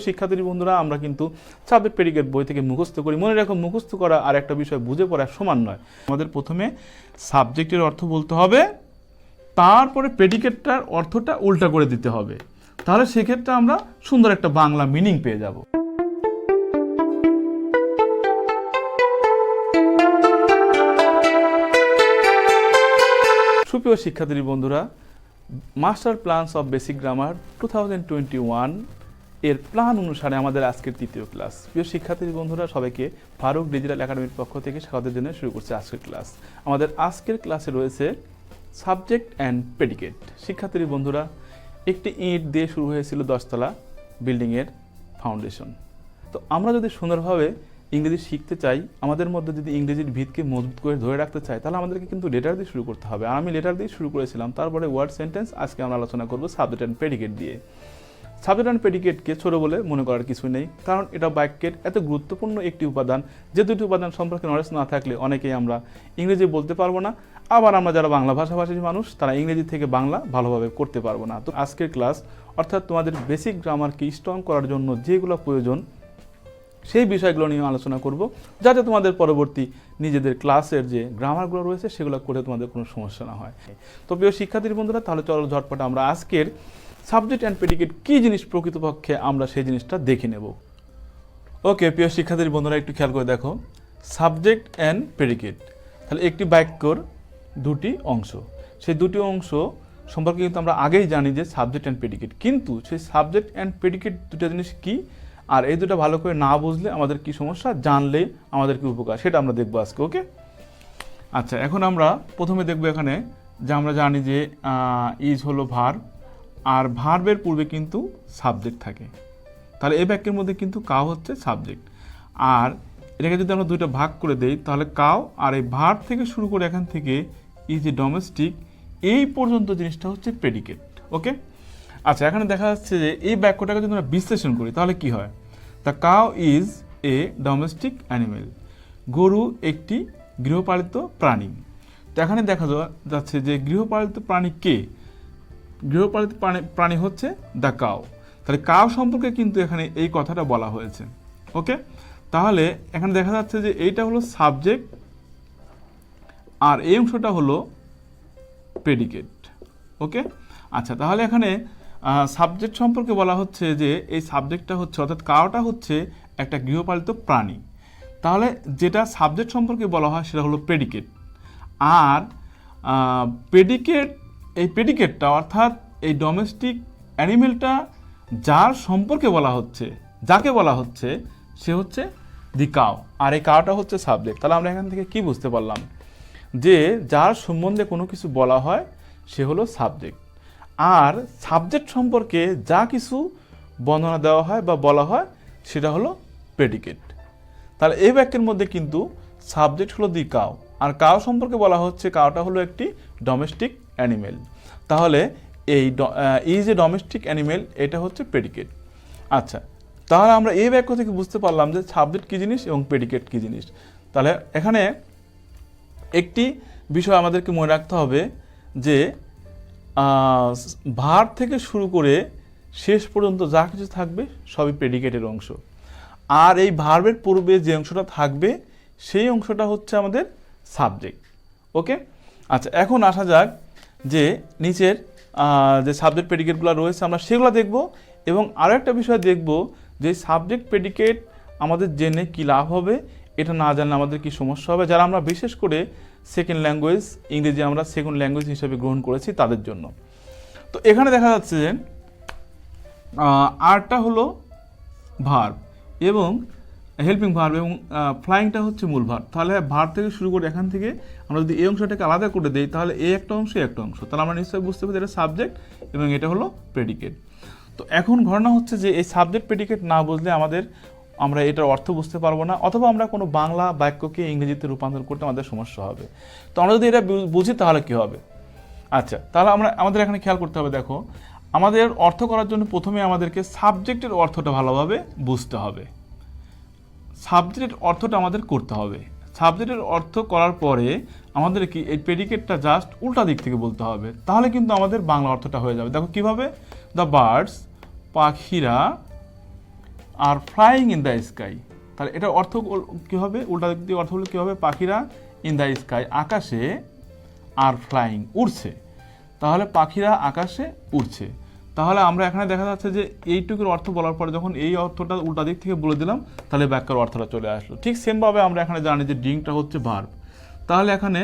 শিক্ষার্থী বন্ধুরা, আমরা কিন্তু সাবজেক্ট প্রেডিকেট বই থেকে মুখস্থ করি। মনে রাখো, মুখস্থ করা আর একটা বিষয় বুঝে পড়া সমান নয়। আমাদের প্রথমে সাবজেক্টের অর্থ বলতে হবে, তারপরে প্রেডিকেটটার অর্থটা উল্টা করে দিতে হবে। তাহলে সেক্ষেত্রে আমরা সুন্দর একটা বাংলা মিনিং পেয়ে যাব। সুপ্রিয় শিক্ষার্থী বন্ধুরা, master plans of basic grammar 2021 এর প্ল্যান অনুসারে আমাদের আজকের তৃতীয় ক্লাস। প্রিয় শিক্ষার্থী বন্ধুরা, সবাইকে ফারুক ডিজিটাল একাডেমির পক্ষ থেকে স্বাগতের জন্য শুরু করছে আজকের ক্লাস। আমাদের আজকের ক্লাসে রয়েছে সাবজেক্ট অ্যান্ড প্রেডিকেট। শিক্ষার্থী বন্ধুরা, একটি ইট দিয়ে শুরু হয়েছিল 10তলা বিল্ডিংয়ের ফাউন্ডেশন। তো আমরা যদি সুন্দরভাবে ইংরেজি শিখতে চাই, আমাদের মধ্যে যদি ইংরেজির ভিতকে মজবুত করে ধরে রাখতে চাই, তাহলে আমাদেরকে কিন্তু লেটার দিয়ে শুরু করতে হবে। আর আমি লেটার দিয়ে শুরু করেছিলাম, তারপরে ওয়ার্ড সেন্টেন্স। আজকে আমরা আলোচনা করব সাবজেক্ট অ্যান্ড প্রেডিকেট দিয়ে। সাবজেক্ট অ্যান্ড প্রেডিকেটকে ছোট বলে মনে করার কিছু নেই, কারণ এটা বাক্যের এত গুরুত্বপূর্ণ একটি উপাদান, যে দুটি উপাদান সম্পর্কে নলেজ না থাকলে অনেকেই আমরা ইংরেজি বলতে পারবো না। আবার আমরা যারা বাংলা ভাষাভাষী মানুষ, তারা ইংরেজি থেকে বাংলা ভালোভাবে করতে পারবো না। তো আজকের ক্লাস অর্থাৎ তোমাদের বেসিক গ্রামারকে স্ট্রং করার জন্য যেগুলো প্রয়োজন, সেই বিষয়গুলো নিয়ে আলোচনা করব, যাতে তোমাদের পরবর্তী নিজেদের ক্লাসের যে গ্রামারগুলো রয়েছে সেগুলো করে তোমাদের কোনো সমস্যা না হয়। তো প্রিয় শিক্ষার্থী বন্ধুরা, তাহলে চলো ঝটপট আমরা আজকের সাবজেক্ট অ্যান্ড প্রেডিকেট কী জিনিস প্রকৃতপক্ষে আমরা সেই জিনিসটা দেখে নেব। ওকে প্রিয় শিক্ষার্থী বন্ধুরা, একটু খেয়াল করে দেখো, সাবজেক্ট অ্যান্ড প্রেডিকেট। তাহলে একটি বাক্যর দুটি অংশ, সেই দুটি অংশ সম্পর্কে কিন্তু আমরা আগেই জানি যে সাবজেক্ট অ্যান্ড প্রেডিকেট। কিন্তু সেই সাবজেক্ট অ্যান্ড প্রেডিকেট দুটো জিনিস কী, আর এই দুটো ভালো করে না বুঝলে আমাদের কি সমস্যা, জানলে আমাদের কি উপকার, সেটা আমরা দেখবো আজকে। ওকে, আচ্ছা, এখন আমরা প্রথমে দেখবো এখানে যে আমরা জানি যে ইজ হলো ভার্ব, আর ভার্বের পূর্বে কিন্তু সাবজেক্ট থাকে। তাহলে এই বাক্যের মধ্যে কিন্তু কাউ হচ্ছে সাবজেক্ট। আর এটাকে যদি আমরা দুইটা ভাগ করে দেই, তাহলে কাউ আর এই ভার্ব থেকে শুরু করে এখান থেকে ইজ এ ডোমেস্টিক এই পর্যন্ত জিনিসটা হচ্ছে প্রেডিকেট। ওকে, আচ্ছা, এখানে দেখা যাচ্ছে যে এই বাক্যটাকে যদি আমরা বিশ্লেষণ করি, তাহলে কি হয়? The cow is a domestic animal. গরু একটি গৃহপালিত প্রাণী। তো এখানে দেখা যাচ্ছে যে গৃহপালিত প্রাণী কে? গৃহপালিত প্রাণী হচ্ছে দ্য কাউ। তাহলে কাউ সম্পর্কে কিন্তু এখানে এই কথাটা বলা হয়েছে। ওকে, তাহলে এখানে দেখা যাচ্ছে যে এইটা হলো সাবজেক্ট, আর এই অংশটা হলো প্রেডিকেট। ওকে, আচ্ছা, তাহলে এখানে সাবজেক্ট সম্পর্কে বলা হচ্ছে যে এই সাবজেক্টটা হচ্ছে, অর্থাৎ কাউটা হচ্ছে একটা গৃহপালিত প্রাণী। তাহলে যেটা সাবজেক্ট সম্পর্কে বলা হয় সেটা হলো প্রেডিকেট। আর প্রেডিকেট, এই প্রেডিকেটটা অর্থাৎ এই ডোমেস্টিক অ্যানিমেলটা যার সম্পর্কে বলা হচ্ছে, যাকে বলা হচ্ছে, সে হচ্ছে দি কাউ, আর এই কাউটা হচ্ছে সাবজেক্ট। তাহলে আমরা এখান থেকে কি বুঝতে পারলাম? যে যার সম্বন্ধে কোনো কিছু বলা হয় সে হলো সাবজেক্ট, আর সাবজেক্ট সম্পর্কে যা কিছু বর্ণনা দেওয়া হয় বা বলা হয় সেটা হলো প্রেডিকেট। তাহলে এই বাক্যের মধ্যে কিন্তু সাবজেক্ট হলো দি কাউ, আর কাউ সম্পর্কে বলা হচ্ছে কাউটা হলো একটি ডোমেস্টিক অ্যানিমেল। তাহলে এই ইজ এ ডোমেস্টিক অ্যানিমেল, এটা হচ্ছে প্রেডিকেট। আচ্ছা, তাহলে আমরা এই বাক্য থেকে বুঝতে পারলাম যে সাবজেক্ট কী জিনিস এবং প্রেডিকেট কী জিনিস। তাহলে এখানে একটি বিষয় আমাদেরকে মনে রাখতে হবে যে ভার্ব থেকে শুরু করে শেষ পর্যন্ত যা কিছু থাকবে সবই প্রেডিকেটের অংশ, আর এই ভার্বের পূর্বে যে অংশটা থাকবে সেই অংশটা হচ্ছে আমাদের সাবজেক্ট। ওকে, আচ্ছা, এখন আসা যাক যে নিচের যে সাবজেক্ট প্রেডিকেটগুলো রয়েছে আমরা সেগুলো দেখব, এবং আরও একটা বিষয় দেখব যে সাবজেক্ট প্রেডিকেট আমাদের জেনে কী লাভ হবে, এটা না জানলে আমাদের কি সমস্যা হবে, যারা আমরা বিশেষ করে সেকেন্ড ল্যাঙ্গুয়েজ ইংরেজি আমরা সেকেন্ড ল্যাঙ্গুয়েজ হিসেবে গ্রহণ করেছি তাদের জন্য। তো এখানে দেখা যাচ্ছে যে আরটা হলো ভার্ব এবং হেল্পিং ভার্ব, এবং ফ্লাইংটা হচ্ছে মূল ভার্ব। তাহলে ভার্ব থেকে শুরু করে এখান থেকে আমরা যদি এই অংশটাকে আলাদা করে দিই, তাহলে এই একটা অংশ একটা অংশ, তাহলে আমরা নিশ্চয়ই বুঝতে পারি এটা সাবজেক্ট এবং এটা হলো প্রেডিকেট। তো এখন ঘটনা হচ্ছে যে এই সাবজেক্ট প্রেডিকেট না বুঝলে আমরা এটার অর্থ বুঝতে পারবো না, অথবা আমরা কোনো বাংলা বাক্যকে ইংরেজিতে রূপান্তর করতে আমাদের সমস্যা হবে। তো আমরা যদি এটা বুঝি তাহলে কি হবে? আচ্ছা, তাহলে আমাদের এখানে খেয়াল করতে হবে। দেখো, আমাদের অর্থ করার জন্য প্রথমে আমাদেরকে সাবজেক্টের অর্থটা ভালোভাবে বুঝতে হবে। সাবজেক্টের অর্থটা আমাদের করতে হবে। সাবজেক্টের অর্থ করার পরে আমাদের কি এই প্রেডিকেটটা জাস্ট উল্টা দিক থেকে বলতে হবে, তাহলে কিন্তু আমাদের বাংলা অর্থটা হয়ে যাবে। দেখো কিভাবে, দ্য বার্ডস, পাখিরা are flying in the sky. তাহলে এটা অর্থ কী হবে, উল্টা দিক দিয়ে অর্থ হলো কী হবে, পাখিরা ইন দ্য স্কাই আকাশে, আর ফ্লাইং উড়ছে, তাহলে পাখিরা আকাশে উড়ছে। তাহলে আমরা এখানে দেখা যাচ্ছে যে এইটুকুর অর্থ বলার পরে যখন এই অর্থটা উল্টা দিক থেকে বলে দিলাম তাহলে বাক্যের অর্থটা চলে আসলো। ঠিক সেমভাবে আমরা এখানে জানি যে ডিংটা হচ্ছে ভার্ব, তাহলে এখানে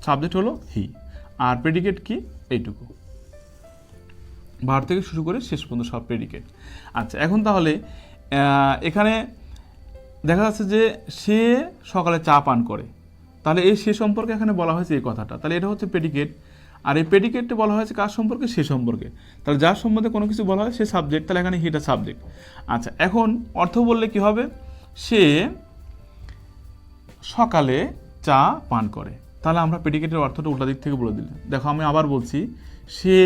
সাবজেক্ট হলো হি, আর প্রেডিকেট কি এইটুকু, ভার্ব থেকে শুরু করে শেষ পর্যন্ত সব প্রেডিকেট। আচ্ছা, এখন তাহলে এখানে দেখা যাচ্ছে যে সে সকালে চা পান করে, তাহলে এই সে সম্পর্কে এখানে বলা হয়েছে এই কথাটা, তাহলে এটা হচ্ছে প্রেডিকেট। আর এই প্রেডিকেটটা বলা হয়েছে কার সম্পর্কে, সে সম্পর্কে, তাহলে যার সম্বন্ধে কোনো কিছু বলা হয় সে সাবজেক্ট, তাহলে এখানে হিটা সাবজেক্ট। আচ্ছা, এখন অর্থ বললে কি হবে, সে সকালে চা পান করে, তাহলে আমরা প্রেডিকেটের অর্থটা উল্টা দিক থেকে বলে দিলাম। দেখো আমি আবার বলছি, সে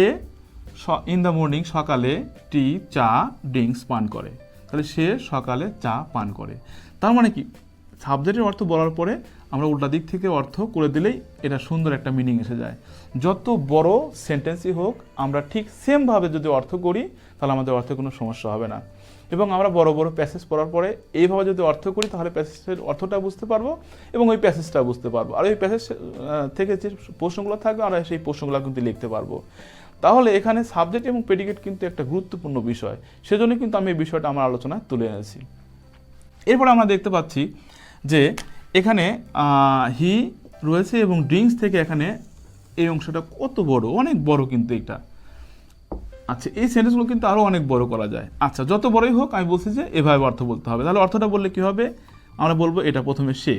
ইন দ্য মর্নিং সকালে টি চা ড্রিঙ্কস পান করে, তাহলে সে সকালে চা পান করে। তার মানে কি, সাবজেক্টের অর্থ বলার পরে আমরা উল্টা দিক থেকে অর্থ করে দিলেই এটা সুন্দর একটা মিনিং এসে যায়। যত বড় সেন্টেন্সই হোক আমরা ঠিক সেমভাবে যদি অর্থ করি তাহলে আমাদের অর্থে কোনো সমস্যা হবে না। এবং আমরা বড় বড় প্যাসেজ পড়ার পরে এইভাবে যদি অর্থ করি তাহলে প্যাসেজের অর্থটা বুঝতে পারবো এবং ওই প্যাসেজটা বুঝতে পারবো, আর ওই প্যাসেজ থেকে যে প্রশ্নগুলো থাকবে আমরা সেই প্রশ্নগুলো কিন্তু লিখতে পারবো। তাহলে এখানে সাবজেক্ট এবং প্রেডিকেট কিন্তু একটা গুরুত্বপূর্ণ বিষয়, সেজন্য কিন্তু আমি এই বিষয়টা আমার আলোচনায় তুলে এনেছি। এরপর আমরা দেখতে পাচ্ছি যে এখানে হি রয়েছে এবং ড্রিঙ্কস থেকে এখানে এই অংশটা কত বড়, অনেক বড় কিন্তু এটা। আচ্ছা, এই সেন্টেন্সগুলো কিন্তু আরও অনেক বড় করা যায়। আচ্ছা, যত বড়ই হোক আমি বলছি যে এভাবে অর্থ বলতে হবে। তাহলে অর্থটা বললে কি হবে, আমরা বলবো এটা প্রথমে সে,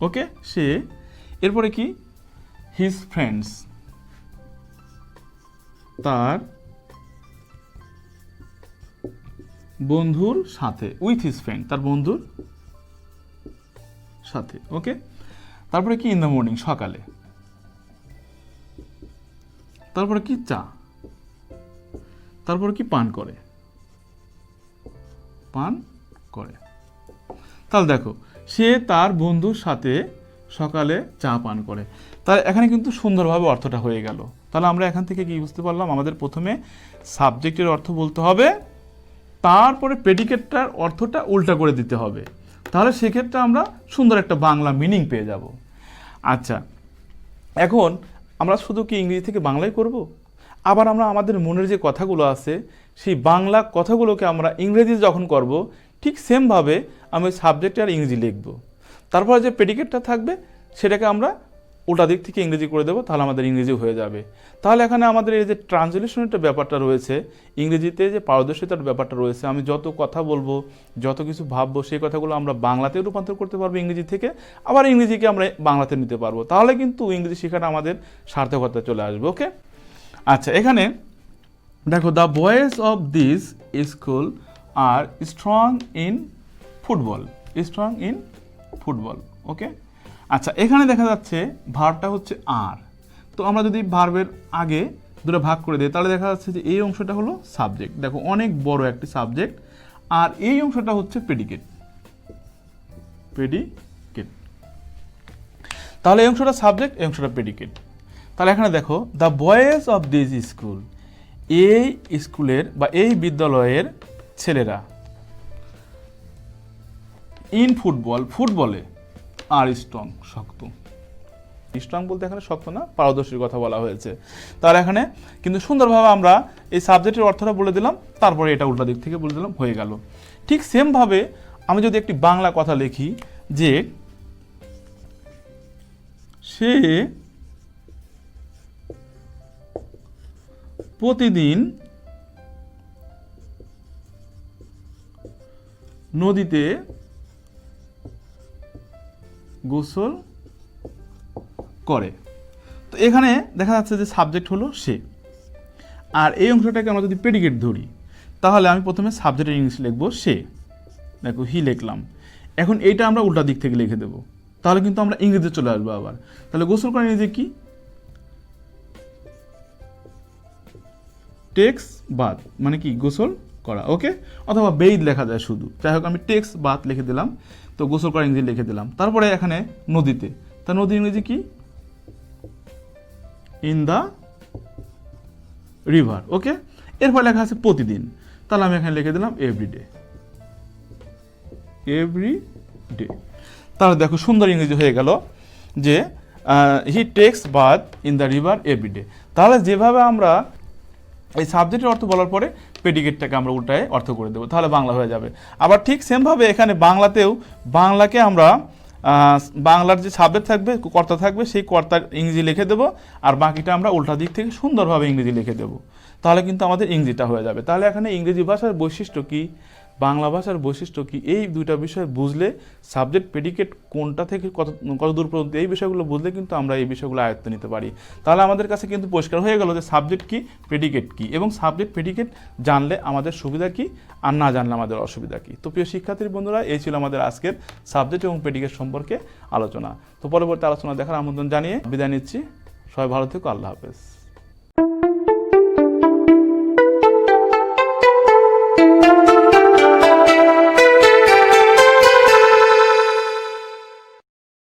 ওকে, সে, এরপরে কি, হিজ ফ্রেন্ডস, তার বন্ধুর সাথে, উইথ হিজ ফ্রেন্ড, তার বন্ধুর সাথে, ওকে। তারপরে কি, ইন দ্য মর্নিং সকালে, তারপরে কি, চা, তারপরে কি, পান করে। তাহলে দেখো, সে তার বন্ধুর সাথে সকালে চা পান করে, তাহলে এখানে কিন্তু সুন্দরভাবে অর্থটা হয়ে গেল। তাহলে আমরা এখান থেকে কি বুঝতে পারলাম, আমাদের প্রথমে সাবজেক্টের অর্থ বলতে হবে, তারপরে প্রেডিকেটটার অর্থটা উল্টা করে দিতে হবে, তাহলে সেক্ষেত্রে আমরা সুন্দর একটা বাংলা মিনিং পেয়ে যাব। আচ্ছা, এখন আমরা শুধু কি ইংরেজি থেকে বাংলায় করব, আবার আমরা আমাদের মনের যে কথাগুলো আছে সেই বাংলা কথাগুলোকে আমরা ইংরেজি যখন করব ঠিক সেমভাবে আমি সাবজেক্টে আর ইংরেজি লিখব, তারপরে যে প্রেডিকেটটা থাকবে সেটাকে আমরা উল্টা দিক থেকে ইংরেজি করে দেবো, তাহলে আমাদের ইংরেজি হয়ে যাবে। তাহলে এখানে আমাদের এই যে ট্রান্সলেশনের ব্যাপারটা রয়েছে, ইংরেজিতে যে পারদর্শিতার ব্যাপারটা রয়েছে, আমি যত কথা বলবো, যত কিছু ভাববো, সেই কথাগুলো আমরা বাংলাতে রূপান্তর করতে পারবো ইংরেজি থেকে, আবার ইংরেজিকে আমরা বাংলাতে নিতে পারবো, তাহলে কিন্তু ইংরেজি শেখাটা আমাদের সার্থকতা চলে আসবে, ওকে। আচ্ছা, এখানে দেখো, the boys of this school are strong in football, okay. আচ্ছা, এখানে দেখা যাচ্ছে ভার্বটা হচ্ছে আর, তো আমরা যদি ভার্বের আগে দুটো ভাগ করে দিই তাহলে দেখা যাচ্ছে যে এই অংশটা হলো সাবজেক্ট, দেখো অনেক বড় একটি সাবজেক্ট, আর এই অংশটা হচ্ছে প্রেডিকেট। তাহলে এই অংশটা সাবজেক্ট, এই অংশটা প্রেডিকেট। তাহলে এখানে দেখো, the boys of this school, এই স্কুলের বা এই বিদ্যালয়ের ছেলেরা, ইন ফুটবলে আর শক্ত বলতে এখানে শক্ত না, পারদর্শীর কথা বলা হয়েছে। তাহলে এখানে কিন্তু সুন্দরভাবে আমরা এই সাবজেক্টের অর্থটা বলে দিলাম, তারপরে এটা উল্টা দিক থেকে বলে দিলাম, হয়ে গেল। ঠিক সেমভাবে আমি যদি একটি বাংলা কথা লিখি যে সে প্রতিদিন নদীতে গোসল করে, তো এখানে দেখা যাচ্ছে যে সাবজেক্ট হলো সে, আর এই অংশটাকে আমরা যদি প্রেডিকেট ধরি তাহলে আমি প্রথমে সাবজেক্টের ইংলিশ লিখবো সে, দেখো হি লিখলাম। এখন এইটা আমরা উল্টা দিক থেকে লিখে দেবো, তাহলে কিন্তু আমরা ইংরেজিতে চলে আসবো আবার। তাহলে গোসল করা ইংরেজি কি, টেক্স বাথ, মানে কি গোসল করা, ওকে। অথবা বেইদ লেখা যায় শুধু, যাই হোক আমি টেক্স বাথ লিখে দিলাম, তো গোসল করা ইংরেজি লিখে দিলাম। তারপরে এখানে নদীতে, তা নদী ইংরেজি কি, ইন দ্য রিভার, ওকে। এরপর লেখা আছে প্রতিদিন, তাহলে আমি এখানে লিখে দিলাম এভরিডে। এভরিডে, তাহলে দেখো সুন্দর ইংরেজি হয়ে গেল যে he takes bath in the river everyday. তাহলে যেভাবে আমরা এই সাবজেক্টের অর্থ বলার পরে প্রেডিকেটটাকে আমরা উল্টায় অর্থ করে দেবো, তাহলে বাংলা হয়ে যাবে। আবার ঠিক সেমভাবে এখানে বাংলাতেও বাংলাকে আমরা বাংলার যে সাবজেক্ট থাকবে, কর্তা থাকবে, সেই কর্তার ইংরেজি লিখে দেবো, আর বাকিটা আমরা উল্টা দিক থেকে সুন্দরভাবে ইংরেজি লিখে দেবো, তাহলে কিন্তু আমাদের ইংরেজিটা হয়ে যাবে। তাহলে এখানে ইংরেজি ভাষার বৈশিষ্ট্য কী, বাংলা ভাষার বৈশিষ্ট্য কী, এই দুইটা বিষয় বুঝলে সাবজেক্ট প্রেডিকেট কোনটা থেকে কত দূর পর্যন্ত, এই বিষয়গুলো বুঝলে কিন্তু আমরা এই বিষয়গুলো আয়ত্ত নিতে পারি। তাহলে আমাদের কাছে কিন্তু পরিষ্কার হয়ে গেল যে সাবজেক্ট কী, প্রেডিকেট কী, এবং সাবজেক্ট প্রেডিকেট জানলে আমাদের সুবিধা কী আর না জানলে আমাদের অসুবিধা কী। তো প্রিয় শিক্ষার্থী বন্ধুরা, এই ছিল আমাদের আজকের সাবজেক্ট এবং প্রেডিকেট সম্পর্কে আলোচনা। তো পরবর্তী আলোচনা দেখার আমন্ত্রণ জানিয়ে বিদায় নিচ্ছি। সবাই ভালো থেকো, আল্লাহ হাফেজ।